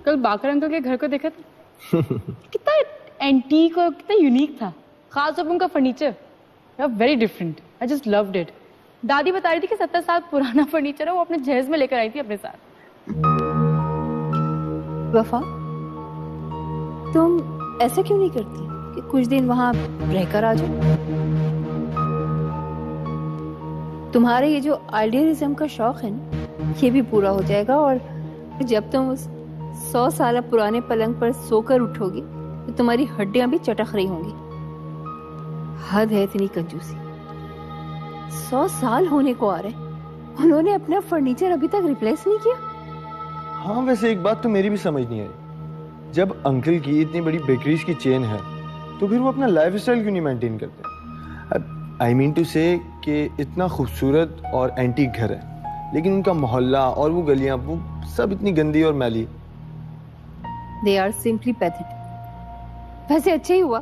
कल बाकर अंकल के घर को देखा था। कितना एंटीक और कितना यूनिक था, खासतौर उनका furniture very different. I just loved it. दादी बता रही थी कि 70 साल पुराना फर्नीचर है, वो अपने जहेज में लेकर आई थी अपने साथ। वफा, तुम ऐसा क्यों नहीं करती कि कुछ दिन वहां रहकर आ जाओ? तुम्हारे ये जो आइडियलिज्म का शौक है ना, ये भी पूरा हो जाएगा और जब तुम उस 100 साल पुराने पलंग पर सोकर उठोगी तो तुम्हारी हड्डियां भी चटक रही होंगी। हद है इतनी कंजूसी। 100 साल होने को आ रहे, उन्होंने अपना फर्नीचर अभी तक रिप्लेस नहीं किया। हाँ, वैसे एक बात तो मेरी भी समझ नहीं आई, जब अंकल की इतनी बड़ी बेकरीज की चेन है तो फिर वो अपना लाइफस्टाइल क्यों नहीं मेंटेन करते? आई मीन टू से कि इतना खूबसूरत और एंटीक घर है, लेकिन उनका मोहल्ला और वो गलियां वो सब इतनी गंदी और मैली। They are simply pathetic। वैसे अच्छा ही हुआ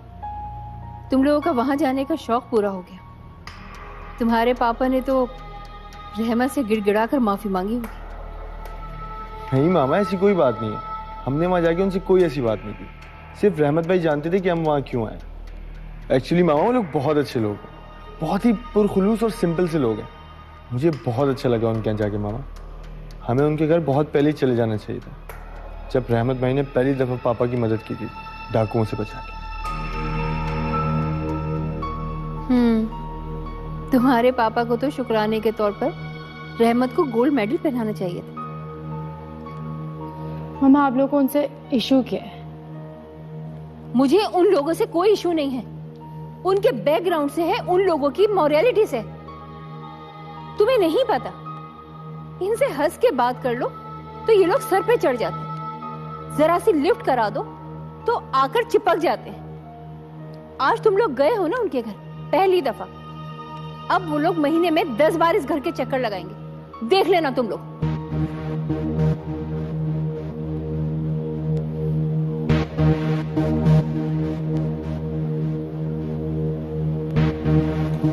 तुम लोगों का वहां जाने का शौक पूरा हो गया। तुम्हारे पापा ने तो रहमत से गिड़गिड़ा कर माफी मांगी होगी। नहीं मामा, ऐसी कोई बात नहीं है। हमने वहां जाके उनसे कोई ऐसी बात नहीं की। सिर्फ रहमत भाई जानते थे कि हम वहां क्यों आए। एक्चुअली मामा वो लोग बहुत अच्छे लोग हैं, बहुत ही पुरखुलूस और सिंपल से लोग हैं। मुझे बहुत अच्छा लगा उनके यहाँ जाके मामा। हमें उनके घर बहुत पहले ही चले जाना चाहिए था, जब रहमत भाई ने पहली दफा पापा की मदद की थी डाकुओं से बचा के। तुम्हारे पापा को तो शुक्राने के तौर पर रहमत को गोल्ड मेडल पहनाना चाहिए था। मामा, आप लोगों को उनसे इशू क्या है? मुझे उन लोगों से कोई इशू नहीं है, उनके बैकग्राउंड से है, उन लोगों की मॉरलिटी से। तुम्हें नहीं पता, इनसे हंस के बात कर लो तो ये लोग सर पे चढ़ जाते हैं, जरा सी लिफ्ट करा दो तो आकर चिपक जाते हैं। आज तुम लोग गए हो ना उनके घर पहली दफा, अब वो लोग महीने में 10 बार इस घर के चक्कर लगाएंगे, देख लेना तुम लोग।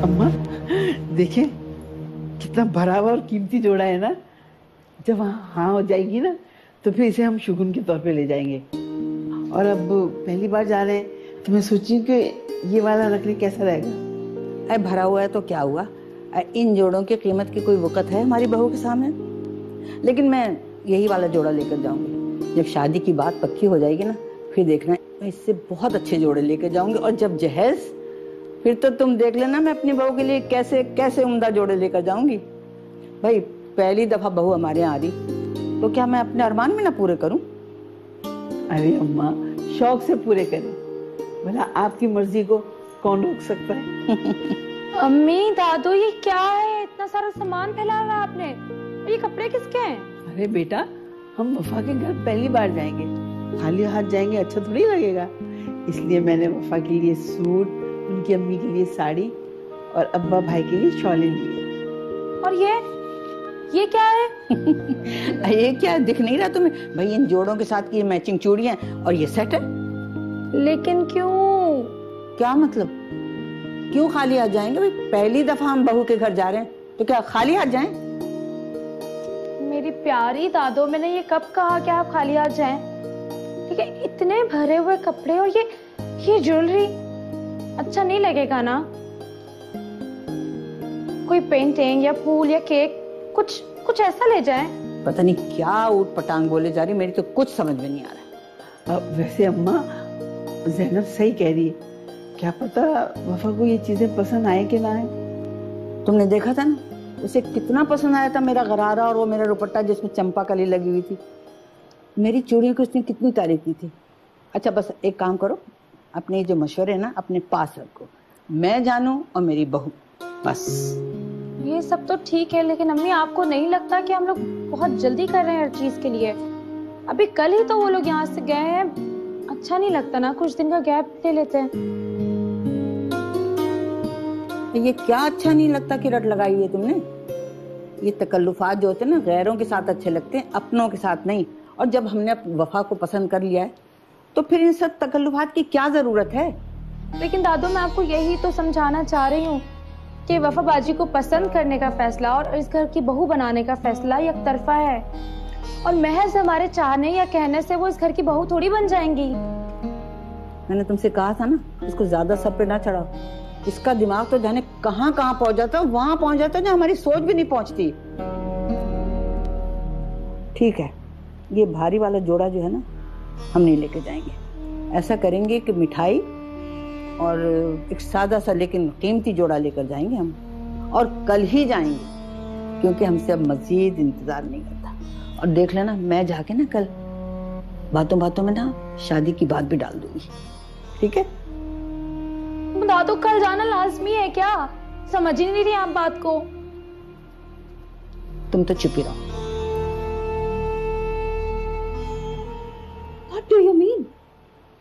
अम्मा देखें कितना भरा हुआ और कीमती जोड़ा है ना। जब हाँ हो जाएगी ना तो फिर इसे हम शुगुन के तौर पे ले जाएंगे। और अब पहली बार जा रहे हैं तो मैं सोची कि ये वाला रखने कैसा रहेगा। अरे भरा हुआ है तो क्या हुआ, इन जोड़ों की कीमत की कोई वक़्त है हमारी बहू के सामने? लेकिन मैं यही वाला जोड़ा लेकर जाऊंगी। जब शादी की बात पक्की हो जाएगी ना, फिर देखना मैं इससे बहुत अच्छे जोड़े लेकर जाऊंगी। और जब जहेज, फिर तो तुम देख लेना मैं अपनी बहू के लिए कैसे कैसे उम्दा जोड़े लेकर जाऊंगी। भाई पहली दफा बहू हमारे यहाँ आ रही तो क्या मैं अपने अरमान में ना पूरे करूं? अरे अम्मा, शौक से पूरे करें, भला आपकी मर्जी को कौन रोक सकता है। अम्मी, दादू, ये क्या है? इतना सारा सामान फैला हुआ आपने। ये कपड़े किसके हैं? अरे बेटा, हम वफा के घर पहली बार जाएंगे, खाली हाथ जाएंगे अच्छा थोड़ी लगेगा। इसलिए मैंने वफा के लिए सूट, उनकी अम्मी के लिए साड़ी और अब्बा भाई के लिए शॉलें ली। और ये क्या है? ये क्या दिख नहीं रहा तुम्हें? भाई इन जोड़ों के साथ की ये मैचिंग चूड़ियां और ये सेट है। लेकिन क्यों? क्या मतलब क्यों खाली हाथ जाएंगे? भाई पहली दफा हम बहू के घर जा रहे हैं तो क्या खाली हाथ जाएं? मेरी प्यारी दादो, मैंने ये कब कहा कि आप खाली हाथ जाएं? ठीक है, इतने भरे हुए कपड़े और ये ज्वेलरी अच्छा नहीं लगेगा ना? कोई पेंटिंग या फूल या केक कुछ ऐसा ले जाएं। पता नहीं क्या ऊट पटांग बोले जा रही, मेरी तो कुछ समझ में नहीं आ रहा। वैसे अम्मा, ज़ैनब सही कह रही है, क्या पता वफा को ये चीजें पसंद आए कि ना आए। तुमने देखा था ना उसे कितना पसंद आया था मेरा गरारा और वो मेरा दुपट्टा जिसमें चंपा कली लगी हुई थी। मेरी चूड़ियों की उसने कितनी तारीफ की थी। अच्छा बस एक काम करो, अपने जो मशवरे ना अपने पास रखो, मैं जानूं और मेरी बहू, बस। ये सब तो ठीक है, लेकिन अम्मी आपको नहीं लगता कि हम लोग बहुत जल्दी कर रहे हैं हर चीज के लिए? अभी कल ही तो वो लोग यहाँ से गए हैं, अच्छा नहीं लगता ना? कुछ दिन का गैप ले लेते हैं। ये क्या अच्छा नहीं लगता कि रट लगाई है तुमने? ये तकल्लुफात जो होते हैं ना गैरों के साथ अच्छे लगते हैं, अपनों के साथ नहीं। और जब हमने वफा को पसंद कर लिया है तो फिर इन सब तकल्लुफात की क्या जरूरत है? लेकिन दादू, मैं आपको यही तो समझाना चाह रही हूँ कि वफा बाजी को पसंद करने का फैसला और इस घर की बहू बनाने का फैसला एक तरफा है। और महज हमारे चाहने या कहने से वो इस घर की बहू थोड़ी बन जाएंगी। मैंने तुमसे कहा था ना, इसको ज्यादा सर पे ना चढ़ाओ। इसका दिमाग तो जाने कहां कहां पहुंच जाता है, वहां पहुंच जाता है जहां हमारी सोच भी नहीं पहुंचती। ठीक है, ये भारी वाला जोड़ा जो है ना, हम नहीं लेके जाएंगे। ऐसा करेंगे कि मिठाई और एक सादा सा लेकिन कीमती जोड़ा लेकर जाएंगे हम, और कल ही जाएंगे, क्योंकि हमसे अब मजीद इंतजार नहीं करता। और देख लेना, मैं जाके ना कल बातों बातों में ना शादी की बात भी डाल दूंगी, ठीक है? दादू कल जाना लाजमी है क्या? समझ ही नहीं रही आप बात को। तुम तो चुप ही रहो। What do you mean?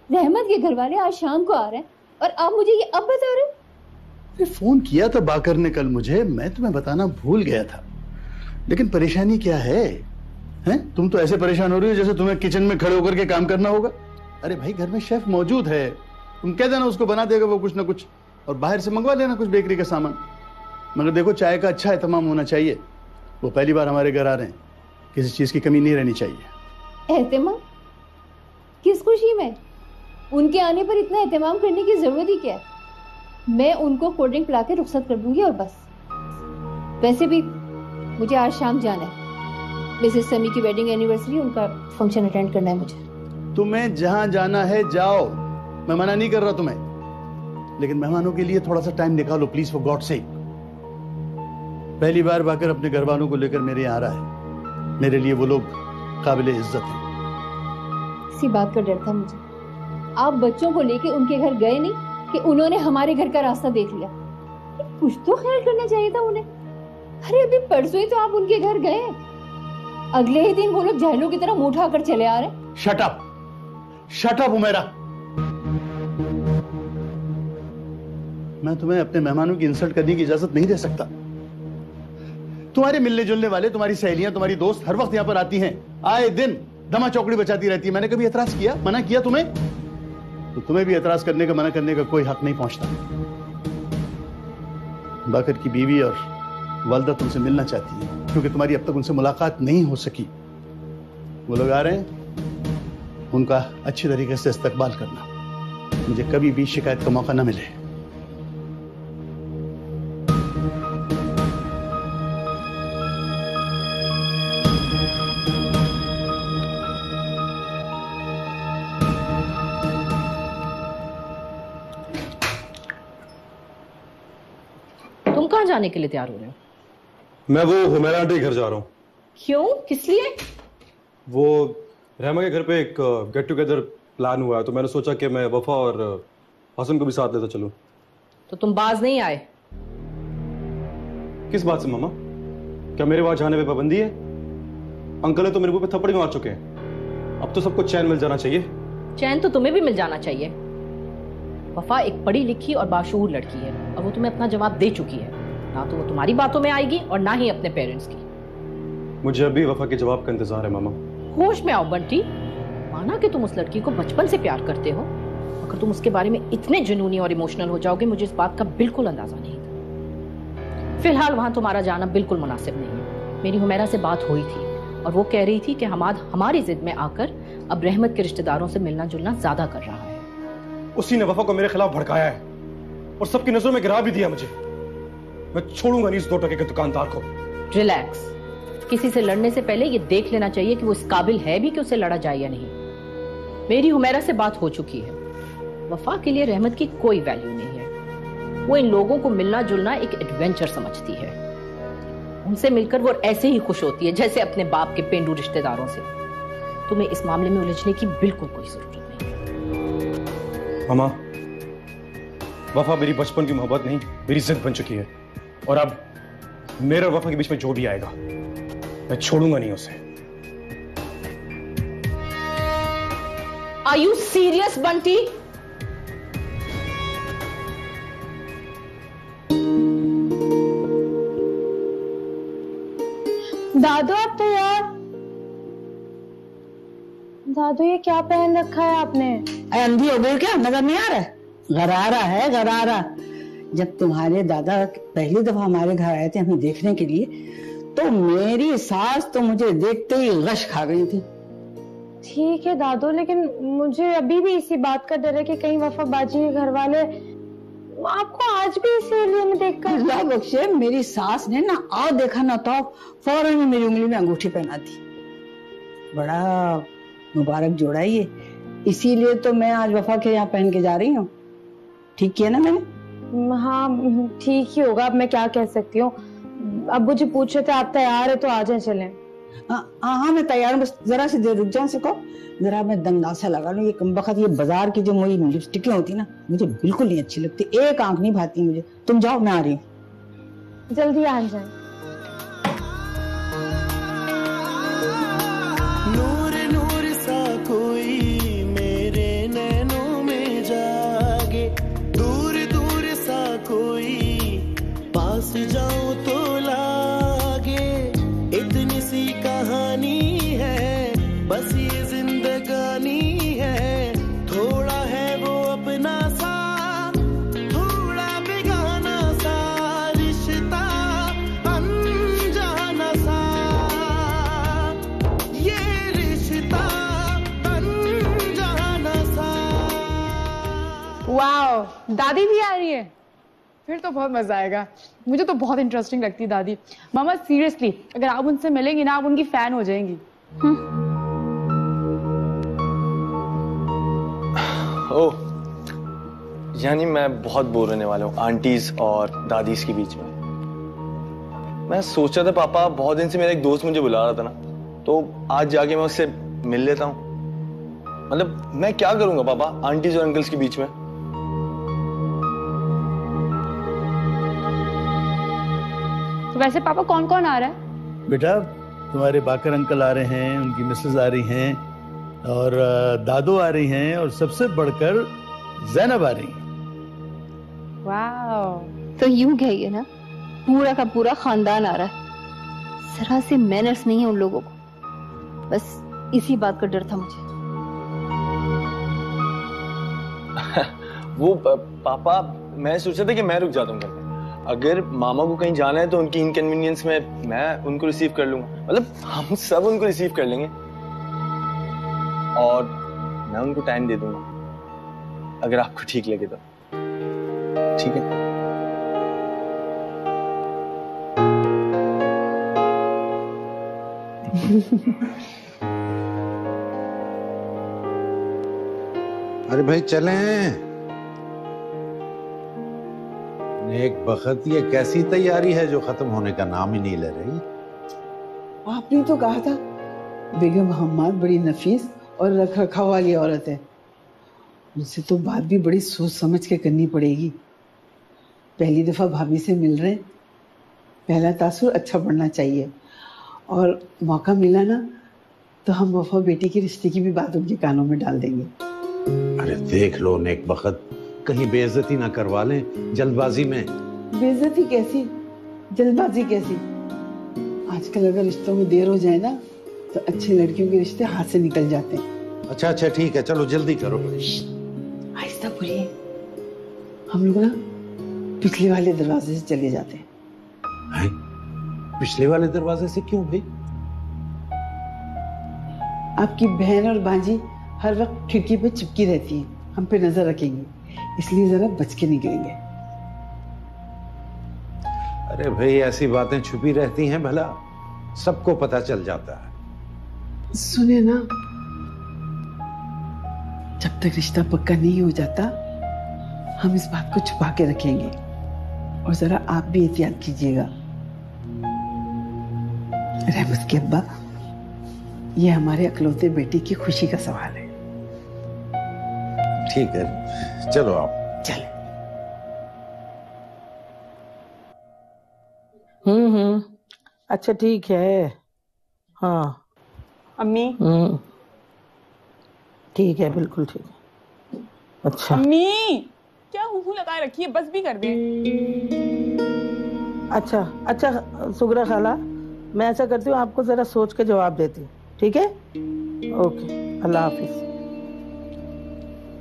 रहमत के घर वाले आज शाम को आ रहे हैं और आप मुझे ये अब बता रहे हैं? अरे फोन किया था बाकर ने कल मुझे, मैं तुम्हें बताना भूल गया था। लेकिन परेशानी क्या है? हैं? तुम तो ऐसे परेशान हो रही हो जैसे तुम्हें किचन में खड़े होकर के काम करना होगा। अरे भाई, घर में शेफ मौजूद है, तुम कह देना उसको, बना देगा वो कुछ ना कुछ, और बाहर से मंगवा लेना कुछ बेकरी का सामान। मगर देखो, चाय का अच्छा एहतमाम होना चाहिए। वो पहली बार हमारे घर आ रहे हैं, किसी चीज की कमी नहीं रहनी चाहिए। एहतमाम? किस खुशी में? उनके आने पर इतना एहतमाम करने की जरूरत ही क्या है? मैं उनको कोल्ड ड्रिंक पिला के रुखसत कर दूंगी और बस। वैसे भी मुझे आज शाम जाना है, मिसेस समी की वेडिंग एनिवर्सरी, उनका फंक्शन अटेंड करना है मुझे। तुम्हें जहां जाना है जाओ, मैं मना नहीं कर रहा तुम्हें, लेकिन मेहमानों के लिए थोड़ा सा टाइम निकालो प्लीज, फॉर गॉड सेक। पहली बार बाकर अपने घर वालों को लेकर मेरे यहाँ आ रहा है, मेरे लिए वो लोग काबिल इज्जत हैं। इसी बात का डर था मुझे। आप बच्चों को लेके उनके घर गए नहीं कि उन्होंने हमारे घर का रास्ता देख लिया। कुछ तो ख्याल करना चाहिए था उन्हें। अरे अभी परसों ही तो आप उनके घर गए, अगले ही दिन वो लोग जहलों की तरह मुंह उठाकर चले आ रहे। Shut up, shut up Umera. मैं तुम्हें अपने मेहमानों की इंसल्ट करने की इजाजत नहीं दे सकता। तुम्हारे मिलने जुलने वाले, तुम्हारी सहेलियां, तुम्हारी दोस्त हर वक्त यहां पर आती हैं, आए दिन दमा चौकड़ी बचाती रहती है। मैंने कभी एतराज किया, मना किया तुम्हें? तो तुम्हें भी एतराज करने का, मना करने का कोई हक नहीं पहुंचता। बाकर की बीवी और वालदा तुमसे मिलना चाहती है, क्योंकि तुम्हारी अब तक उनसे मुलाकात नहीं हो सकी। वो लोग आ रहे हैं, उनका अच्छी तरीके से इस्तकबाल करना, मुझे कभी भी शिकायत का मौका ना मिले। तुम कहाँ जाने के लिए तैयार हो रहे हो? मैं वो हुमैरा आंटी के घर जा रहा हूँ। क्यों? किस लिए? वो रहमा के घर पे एक गेट टुगेदर प्लान हुआ है, तो मैंने सोचा कि मैं वफा और हसन को भी साथ लेता चलूं। तो तुम बाज नहीं आए? किस बात से मामा? क्या मेरे वहां जाने पे पाबंदी है? अंकल है तो मेरे मुंह पे थप्पड़ भी मार चुके हैं। अब तो सबको चैन मिल जाना चाहिए। चैन तो तुम्हें भी मिल जाना चाहिए। वफा एक पढ़ी लिखी और बाशऊर लड़की है, और वो तुम्हें अपना जवाब दे चुकी है। ना तो वो तुम्हारी बातों में आएगी और ना ही अपने पेरेंट्स की। मुझे अभी वफा के जवाब का इंतजार है मामा। होश में आओ बंटी। माना कि तुम उस लड़की को बचपन से प्यार करते हो, अगर तुम उसके बारे में इतने जुनूनी और इमोशनल हो जाओगे, मुझे इस बात का बिल्कुल अंदाजा नहीं था। फिलहाल वहां तुम्हारा जाना बिल्कुल मुनासिब नहीं है। मेरी हुमैरा से बात हुई थी और वो कह रही थी कि हमाद हमारी जिद में आकर अब रहमत के रिश्तेदारों से मिलना जुलना ज्यादा कर रहा है। उसी ने वफा को मेरे खिलाफ भड़काया है और सबकी नजरों में गिरा भी दिया मुझे। मैं छोड़ूंगा नहीं इस 2 टके के दुकानदार को। रिलैक्स। किसी से लड़ने से पहले ये देख लेना चाहिए कि वो इस काबिल है भी कि उससे लड़ा जाए या नहीं। मेरी हुमैरा से बात हो चुकी है। वफा के लिए रहमत की कोई वैल्यू नहीं है। वो इन लोगों को मिलना जुलना एक एडवेंचर समझती है। उनसे मिलकर वो ऐसे ही खुश होती है जैसे अपने बाप के पेंडू रिश्तेदारों से। तुम्हें इस मामले में उलझने की बिल्कुल कोई जरूरत नहीं। मामा, वफा मेरी बचपन की मोहब्बत नहीं, मेरी जिद बन चुकी है, और अब मेरे और वफा के बीच में जो भी आएगा मैं छोड़ूंगा नहीं उसे। Are you serious, Bunty? दादू आप तो यार, दादू ये क्या पहन रखा है आपने? अंधी हो गई क्या? नजर नहीं आ रहा है? गरारा है, गरारा। जब तुम्हारे दादा पहली दफा हमारे घर आए थे हमें देखने के लिए, तो मेरी सास तो मुझे देखते ही गश खा गई थी। ठीक है दादू, लेकिन मुझे अभी भी इसी बात का डर है कि कहीं वफा बाजी के घर वाले आपको आज भी इसी एरिया में देखकर। अल्लाह बख्शे, मेरी सास ने ना आ देखा ना तो फौरन ही मेरी उंगली में अंगूठी पहना दी। बड़ा मुबारक जोड़ा ये, इसीलिए तो मैं आज वफा के यहाँ पहन के जा रही हूँ। ठीक किया ना मैंने? हाँ ठीक ही होगा, अब मैं क्या कह सकती हूँ। अब मुझे पूछ रहे थे आप तैयार है तो आ जाए चलें। हाँ मैं तैयार हूँ, बस जरा सी देर रुक जाओ। सको जरा मैं दंगासा लगा लूं। ये कमबख्त ये बाजार की जो मोई लिपस्टिकें होती ना, मुझे बिल्कुल नहीं अच्छी लगती, एक आंख नहीं भाती मुझे। तुम जाओ, मैं आ रही हूँ। जल्दी आ जाए। नूर नूर सा कोई मेरे नैनों में जागे, दूर दूर सा कोई पास जाऊं तो लागे। इतनी सी कहानी है, बस ये जिंदगानी है। थोड़ा है वो अपना सा, थोड़ा बेगाना सा रिश्ता, अनजाना सा ये रिश्ता, अनजाना सा। वाओ, दादी भी आ रही है, फिर तो बहुत मजा आएगा। मुझे तो बहुत इंटरेस्टिंग लगती है दादी। मामा सीरियसली, अगर आप उनसे मिलेंगी ना, आप उनकी फैन हो जाएंगी। ओह, यानी मैं बहुत बोर होने वाला हूँ आंटीज और दादीज के बीच में। मैं सोचा था पापा, बहुत दिन से मेरा एक दोस्त मुझे बुला रहा था ना, तो आज जाके मैं उससे मिल लेता हूँ। मतलब मैं क्या करूंगा पापा आंटीज और अंकल्स के बीच में? तो वैसे पापा कौन कौन आ रहा है? बेटा तुम्हारे बाकर अंकल आ रहे हैं, उनकी मिसेस आ रही हैं, और दादू आ रही हैं, और सबसे बढ़कर ज़ैनब आ रही हैं। वाओ, तो यूं कहिए ना, पूरा का पूरा खानदान आ रहा है। जरा से मैनर्स नहीं है उन लोगों को, बस इसी बात का डर था मुझे। वो पापा, मैं सोचा था कि मैं रुक जाता हूँ घर में। अगर मामा को कहीं जाना है तो उनकी इनकन्वीनियंस में मैं उनको रिसीव कर लूंगा। मतलब हम सब उनको रिसीव कर लेंगे और मैं उनको टाइम दे दूंगा, अगर आपको ठीक लगे तो। ठीक है? अरे भाई चलें। नेक बखत, ये कैसी तैयारी है जो खत्म होने का नाम ही नहीं ले रही? आपने तो कहा था बेगम मोहम्मद बड़ी नफीस और रख रखाव वाली औरत है। मुझसे तो बात भी बड़ी सोच समझ के करनी पड़ेगी। पहली दफा भाभी से मिल रहे हैं, पहला तासुर अच्छा बनना चाहिए, और मौका मिला ना तो हम वफा बेटी के रिश्ते की भी बात उनके कानों में डाल देंगे। अरे देख लो नेक बखत, कहीं बेइज्जती ना करवा लें जल्दबाजी में। बेइज्जती कैसी, जल्दबाजी कैसी? आजकल अगर रिश्तों में देर हो जाए ना तो अच्छी लड़कियों के रिश्ते हाथ से निकल जाते हैं। अच्छा ठीक है, चलो जल्दी करो। आहिस्ता बोलिए, हम लोग ना पिछले वाले दरवाजे से चले जाते हैं। पिछले वाले दरवाजे से क्यों भाई? आपकी बहन और बाजी हर वक्त खिड़की पे चिपकी रहती है, हम पे नजर रखेंगी, इसलिए जरा बच के निकलेंगे। अरे भाई ऐसी बातें छुपी रहती हैं, भला सबको पता चल जाता है। सुने ना, जब तक रिश्ता पक्का नहीं हो जाता हम इस बात को छुपा के रखेंगे, और जरा आप भी एहतियात कीजिएगा। रहमत के अब्बा, ये हमारे अकलौते बेटी की खुशी का सवाल है। ठीक है, चलो आप। चल। अच्छा ठीक है। हाँ अम्मी। ठीक है, बिल्कुल ठीक है। अच्छा अम्मी, क्या हूँ लगाए रखी है, बस भी कर दे। अच्छा सुगरा खाला, मैं ऐसा करती हूँ, आपको जरा सोच के जवाब देती हूँ, ठीक है? ओके, अल्लाह हाफिज।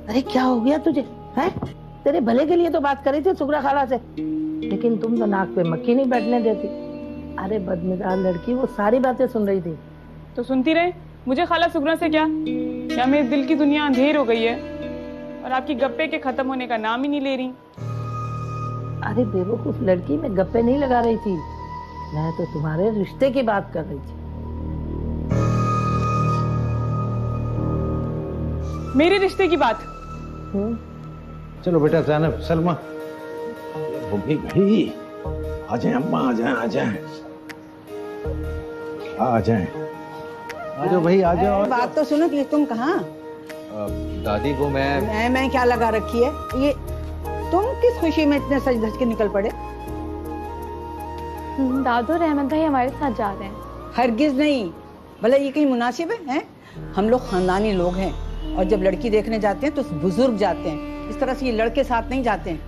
अरे क्या हो गया तुझे? हैं? तेरे भले के लिए तो बात करी थी सुगरा खाला से, लेकिन तुम तो नाक पे मक्खी नहीं बैठने देती। अरे बदमिजाज लड़की वो सारी बातें सुन रही थी। तो सुनती रहे, मुझे खाला सुगना से क्या मेरे दिल की दुनिया अंधेर हो गई है और आपकी गप्पे के खत्म होने का नाम ही नहीं ले रही। अरे बेवकूफ लड़की, मैं गप्पे नहीं लगा रही थी, मैं तो तुम्हारे रिश्ते की बात कर रही थी। मेरे रिश्ते की बात? चलो बेटा ज़ैनब, सलमा, भाई आ जाए अम्मा, आ जाए आ जाए आ जाए आ जाओ भाई, आ जाओ। बात तो सुनो कि तुम कहाँ? दादी को मैं क्या लगा रखी है ये? तुम किस खुशी में इतने सज धज के निकल पड़े? दादू रहमत भाई हमारे साथ जा रहे हैं। हरगिज नहीं, भला ये कहीं मुनासिब है? हम लोग खानदानी लोग हैं और जब लड़की देखने जाते हैं तो बुजुर्ग जाते हैं, इस तरह से ये लड़के साथ नहीं जाते हैं।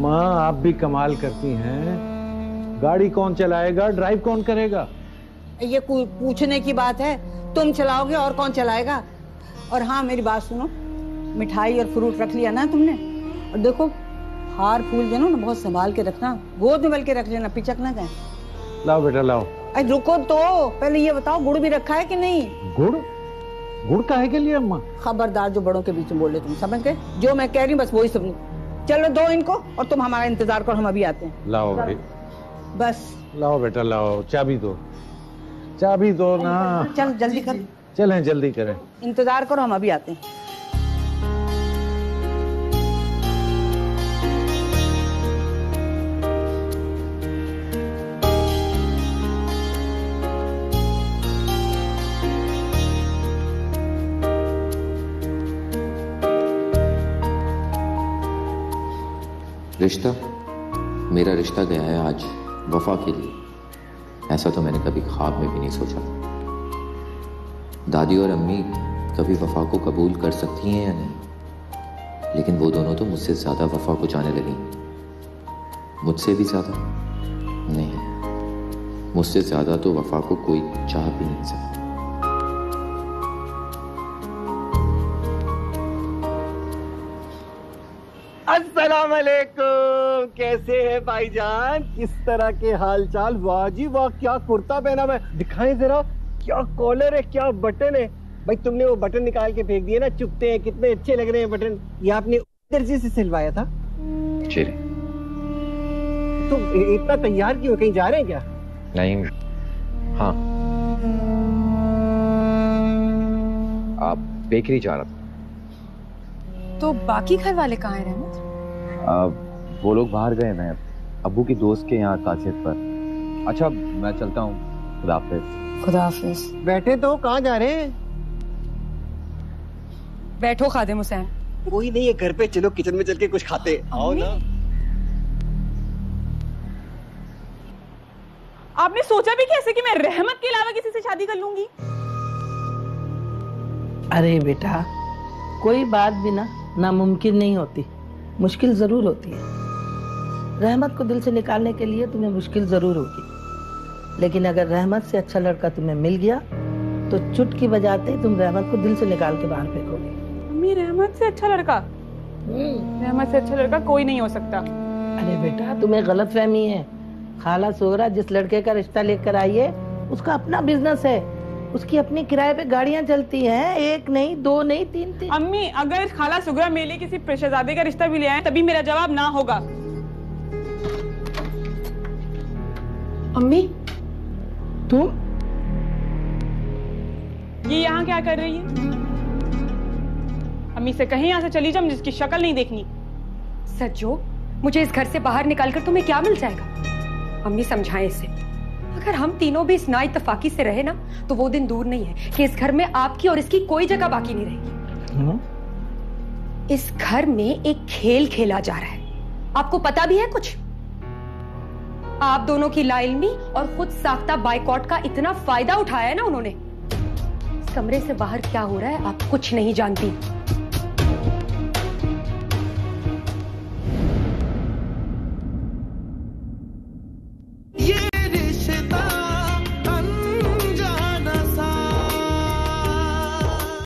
माँ आप भी कमाल करती हैं, गाड़ी कौन चलाएगा, ड्राइव कौन करेगा? ये पूछने की बात है? तुम चलाओगे और कौन चलाएगा? और हाँ मेरी बात सुनो, मिठाई और फ्रूट रख लिया ना तुमने? और देखो हार फूल जो ना बहुत संभाल के रखना, गोद में बल के रख लेना, पिचक ना जाए। लाओ बेटा लाओ। अरे रुको तो, पहले ये बताओ गुड़ भी रखा है कि नहीं? गुड़? गुड़ काहे के लिए अम्मा? खबरदार जो बड़ों के बीच में बोले, तुम समझ गए? जो मैं कह रही हूँ बस वही सुनो। चलो दो इनको और तुम हमारा इंतजार करो, हम अभी आते हैं। लाओ भाई, बस लाओ बेटा लाओ, चाबी दो, चाबी दो ना। चल जल्दी कर। चलें जल्दी करें, इंतजार करो, हम अभी आते हैं। रिश्ता, मेरा रिश्ता गया है आज वफा के लिए। ऐसा तो मैंने कभी ख्वाब में भी नहीं सोचा। दादी और अम्मी कभी वफा को कबूल कर सकती हैं या नहीं, लेकिन वो दोनों तो मुझसे ज़्यादा वफा को जाने लगी। मुझसे भी ज़्यादा नहीं, मुझसे ज़्यादा तो वफा को कोई चाह भी नहीं सकता। अस्सलाम वालेकुम, कैसे हैं भाईजान? किस तरह के हालचाल? वाह जी वाह, क्या कुर्ता पहना है, दिखाएं जरा, क्या कॉलर है, क्या बटन है। भाई तुमने वो बटन निकाल के फेंक दिए ना, चुभते हैं, कितने अच्छे लग रहे हैं बटन। ये आपने दर्जी से सिलवाया था? जी। तो इतना तैयार क्यों, कहीं जा रहे हैं क्या? नहीं। हाँ, आप बेकरी जा रहा था। तो बाकी घर वाले कहाँ हैं रहमत? वो लोग बाहर गए, मैं अब्बू की दोस्त के यहाँ तासियत पर। अच्छा मैं चलता हूँ, खुदा हाफिज। खुदा हाफिज। बैठे तो, कहाँ जा रहे हैं? बैठो खादिम हुसैन। कोई नहीं है घर पे, चलो किचन में चल के कुछ खाते। आओ ना। आपने सोचा भी कैसे कि मैं रहमत के अलावा किसी से शादी कर लूंगी? अरे बेटा, कोई बात भी ना नामुमकिन नहीं होती, मुश्किल जरूर होती है। रहमत को दिल से निकालने के लिए तुम्हें मुश्किल जरूर होगी, लेकिन अगर रहमत से अच्छा लड़का तुम्हें मिल गया तो चुटकी बजाते तुम रहमत को दिल से निकाल के बाहर फेंकोगे। मम्मी, रहमत से अच्छा लड़का? रहमत से अच्छा लड़का कोई नहीं हो सकता। अरे बेटा, तुम्हें गलतफहमी है। खाला सोगरा जिस लड़के का रिश्ता लेकर आई है उसका अपना बिजनेस है, उसकी अपनी किराए पे गाड़ियां चलती हैं, एक नहीं, दो नहीं, तीन। अम्मी, अगर खाला सुगरा मेरे लिए किसी पेशेजादे का रिश्ता भी ले आए तभी मेरा जवाब ना होगा। अम्मी, तुम ये यहाँ क्या कर रही है? अम्मी से कहीं यहाँ से चली जा, मुझे इसकी शक्ल नहीं देखनी। सज्जो, मुझे इस घर से बाहर निकालकर तुम्हें क्या मिल जाएगा? अम्मी समझाएं इसे, अगर हम तीनों भी इस नाइत्तेफाकी से रहे ना तो वो दिन दूर नहीं है कि इस घर में आपकी और इसकी कोई जगह बाकी नहीं रहेगी। इस घर में एक खेल खेला जा रहा है, आपको पता भी है कुछ? आप दोनों की लाइलमी और खुद साख्ता बाइकॉट का इतना फायदा उठाया है ना उन्होंने। इस कमरे से बाहर क्या हो रहा है आप कुछ नहीं जानती।